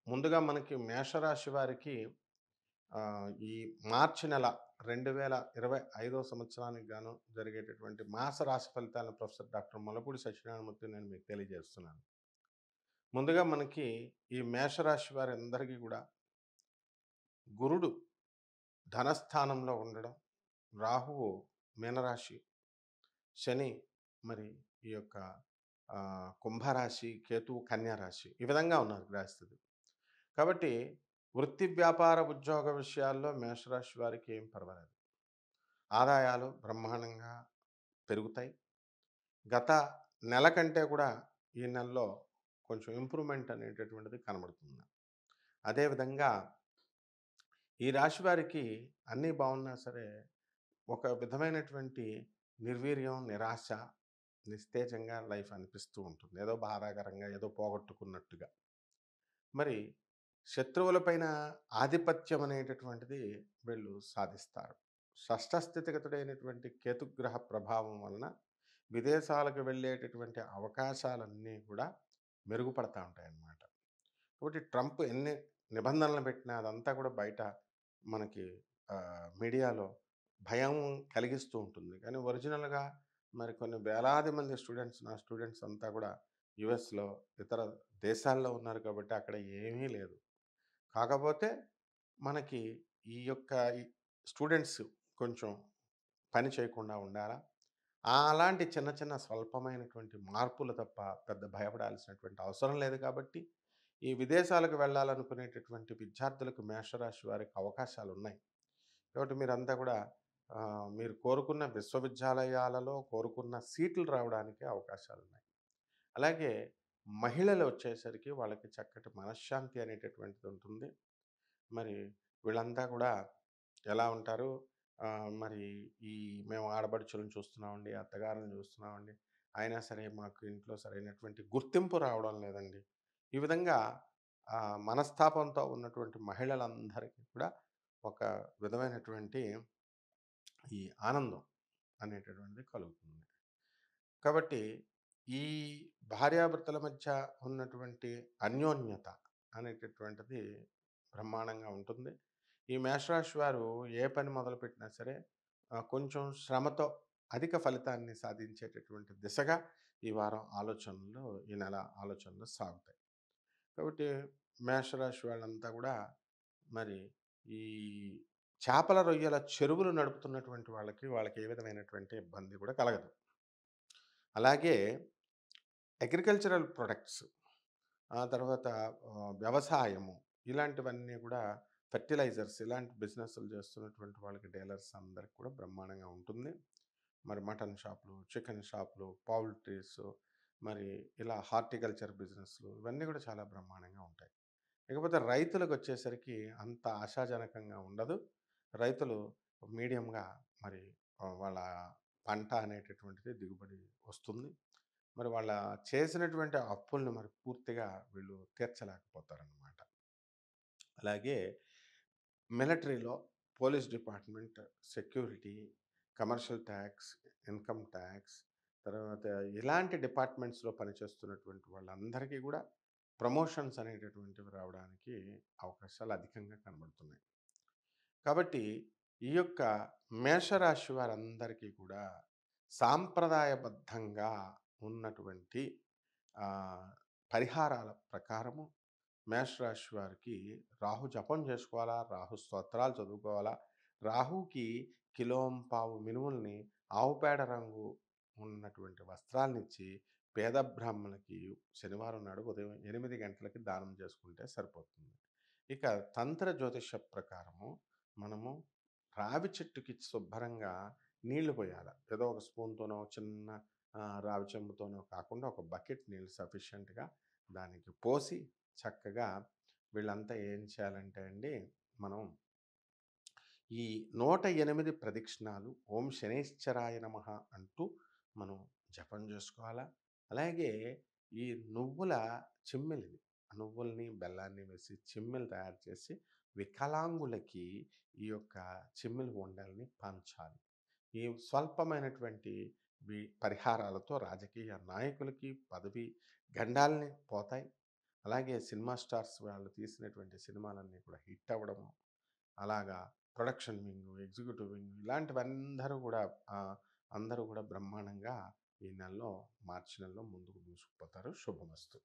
ముందుగా మనకి మేషరాశి వారికి ఈ మార్చి నెల 2025 సంవత్సరానికి గాను జరిగేటటువంటి మాస రాశి ఫలితాలను ప్రొఫెసర్ డాక్టర్ ముల్లపూడి సత్యనారాయణమూర్తి నేను మీకు తెలియజేస్తున్నాను. ముందుగా మనకి ఈ మేషరాశి వారందరికీ కూడా గురుడు ధనస్థానంలో ఉండడం, రాహువు మీనరాశి, శని మరి ఈ యొక్క కుంభరాశి, కేతువు కన్యా రాశి ఈ విధంగా ఉన్నారు గ్రహస్థితి. కాబట్టి వృత్తి, వ్యాపార, ఉద్యోగ విషయాల్లో మేషరాశి వారికి ఏం పర్వాలేదు. ఆదాయాలు బ్రహ్మాండంగా పెరుగుతాయి. గత నెల కంటే కూడా ఈ నెలలో కొంచెం ఇంప్రూవ్‌మెంట్ అనేటటువంటిది కనబడుతుంది. అదేవిధంగా ఈ రాశి వారికి అన్నీ బాగున్నా సరే, ఒక విధమైనటువంటి నిర్వీర్యం, నిరాశ, నిస్తేజంగా లైఫ్ అనిపిస్తూ ఉంటుంది. ఏదో బాధాకరంగా, ఏదో పోగొట్టుకున్నట్టుగా. మరి శత్రువులపైన ఆధిపత్యం అనేటటువంటిది వీళ్ళు సాధిస్తారు. షష్ఠ స్థితిగతుడైనటువంటి కేతుగ్రహ ప్రభావం వలన విదేశాలకు వెళ్ళేటటువంటి అవకాశాలన్నీ కూడా మెరుగుపడతా ఉంటాయన్నమాట. కాబట్టి ట్రంప్ ఎన్ని నిబంధనలు పెట్టినా అదంతా కూడా బయట మనకి మీడియాలో భయం కలిగిస్తూ ఉంటుంది. కానీ ఒరిజినల్‌గా మరి కొన్ని వేలాది మంది స్టూడెంట్స్, నా స్టూడెంట్స్ అంతా కూడా యూఎస్‌లో, ఇతర దేశాల్లో ఉన్నారు కాబట్టి అక్కడ ఏమీ లేదు. కాకపోతే మనకి ఈ యొక్క ఈ స్టూడెంట్స్ కొంచెం పని చేయకుండా ఉండాలా? అలాంటి చిన్న చిన్న స్వల్పమైనటువంటి మార్పులు తప్ప పెద్ద భయపడాల్సినటువంటి అవసరం లేదు కాబట్టి, ఈ విదేశాలకు వెళ్ళాలనుకునేటటువంటి విద్యార్థులకు మేషరాశి వారికి అవకాశాలున్నాయి. కాబట్టి మీరంతా కూడా మీరు కోరుకున్న విశ్వవిద్యాలయాలలో కోరుకున్న సీట్లు రావడానికి అవకాశాలున్నాయి. అలాగే మహిళలు వచ్చేసరికి వాళ్ళకి చక్కటి మనశ్శాంతి అనేటటువంటిది ఉంటుంది. మరి వీళ్ళంతా కూడా ఎలా ఉంటారు? మరి ఈ మేము ఆడపడుచులను చూస్తున్నామండి, అత్తగారిని చూస్తున్నామండి. అయినా సరే మాకు ఇంట్లో సరైనటువంటి గుర్తింపు రావడం లేదండి. ఈ విధంగా మనస్తాపంతో ఉన్నటువంటి మహిళలందరికీ కూడా ఒక విధమైనటువంటి ఈ ఆనందం అనేటటువంటిది కలుగుతుంది. కాబట్టి ఈ భార్యాభర్తల మధ్య ఉన్నటువంటి అన్యోన్యత అనేటటువంటిది బ్రహ్మాండంగా ఉంటుంది. ఈ మేషరాశి వారు ఏ పని మొదలుపెట్టినా సరే కొంచెం శ్రమతో అధిక ఫలితాన్ని సాధించేటటువంటి దిశగా ఈ వారం ఆలోచనలు, ఈ నెల ఆలోచనలు సాగుతాయి. కాబట్టి మేషరాశి వాళ్ళంతా కూడా మరి ఈ చేపల రొయ్యల చెరువులు నడుపుతున్నటువంటి వాళ్ళకి ఏ విధమైనటువంటి ఇబ్బంది కూడా కలగదు. అలాగే అగ్రికల్చరల్ ప్రొడక్ట్స్, ఆ తర్వాత వ్యవసాయము ఇలాంటివన్నీ కూడా ఫెర్టిలైజర్స్ ఇలాంటి బిజినెస్‌లు చేస్తున్నటువంటి వాళ్ళకి డీలర్స్ అందరికి కూడా బ్రహ్మాండంగా ఉంటుంది. మరి మటన్ షాపులు, చికెన్ షాపులు, పౌల్ట్రీస్ మరి ఇలా హార్టికల్చర్ బిజినెస్‌లు ఇవన్నీ కూడా చాలా బ్రహ్మాండంగా ఉంటాయి. ఇకపోతే రైతులకొచ్చేసరికి అంత ఆశాజనకంగా ఉండదు. రైతులు మీడియంగా మరి వాళ్ళ పంట అనేటటువంటిది దిగుబడి వస్తుంది. మరి వాళ్ళ చేసినటువంటి అప్పుల్ని మరి పూర్తిగా వీళ్ళు తీర్చలేకపోతారనమాట. అలాగే మిలిటరీలో police department, security, commercial tax, income tax తర్వాత ఇలాంటి డిపార్ట్‌మెంట్స్‌లో పనిచేస్తున్నటువంటి వాళ్ళందరికీ గూడా ప్రమోషన్స్ అనేటటువంటివి రావడానికి అవకాశాలు అధికంగా కనబడుతున్నాయి. కాబట్టి ఈ యొక్క మేషరాశి వారందరికీ కూడా సాంప్రదాయబద్ధంగా ఉన్నటువంటి ఆహ్, పరిహారాల ప్రకారము మేషరాశి వారికి రాహు జపం చేసుకోవాలా, రాహు స్తోత్రాలు చదువుకోవాలా, రాహుకి కిలోంపావు మినుముల్ని ఆవు పేడ రంగు ఉన్నటువంటి వస్త్రాలనిచ్చి పేద బ్రాహ్మణులకి శనివారం నాడు ఉదయం 8 గంటలకి దానం చేసుకుంటే సరిపోతుంది. ఇక తంత్ర జ్యోతిష ప్రకారము మనము రావి చెట్టుకి శుభ్రంగా నీళ్లు పోయాలి. ఏదో ఒక స్పూన్‌తోనో, చిన్న రావి చెంబుతోనో కాకుండా ఒక బకెట్ నీళ్ళు సఫిషియెంట్‌గా దానికి పోసి చక్కగా వీళ్ళంతా ఏం చేయాలంటే అండి, మనం ఈ 108 ప్రదక్షిణాలు ఓం శనైశ్చరాయ నమః అంటూ మనం జపం చేసుకోవాలా. అలాగే ఈ నువ్వుల చిమ్మెలిది, నువ్వుల్ని, బెల్లాన్ని వేసి చిమ్మెలు తయారు చేసి వికలాంగులకి ఈ యొక్క చిమ్మెలు ఉండల్ని పంచాలి. ఈ స్వల్పమైనటువంటి పరిహారాలతో రాజకీయ నాయకులకి పదవి గండాల్ని పోతాయి. అలాగే సినిమా స్టార్స్ వాళ్ళు తీసినటువంటి సినిమాలన్నీ కూడా హిట్ అవ్వడము, అలాగా ప్రొడక్షన్ వింగ్, ఎగ్జిక్యూటివ్ వింగ్ అందరూ కూడా బ్రహ్మాండంగా ఈ నెలలో మార్చి నెలలో ముందుకు దూసుకుపోతారు. శుభమస్తు.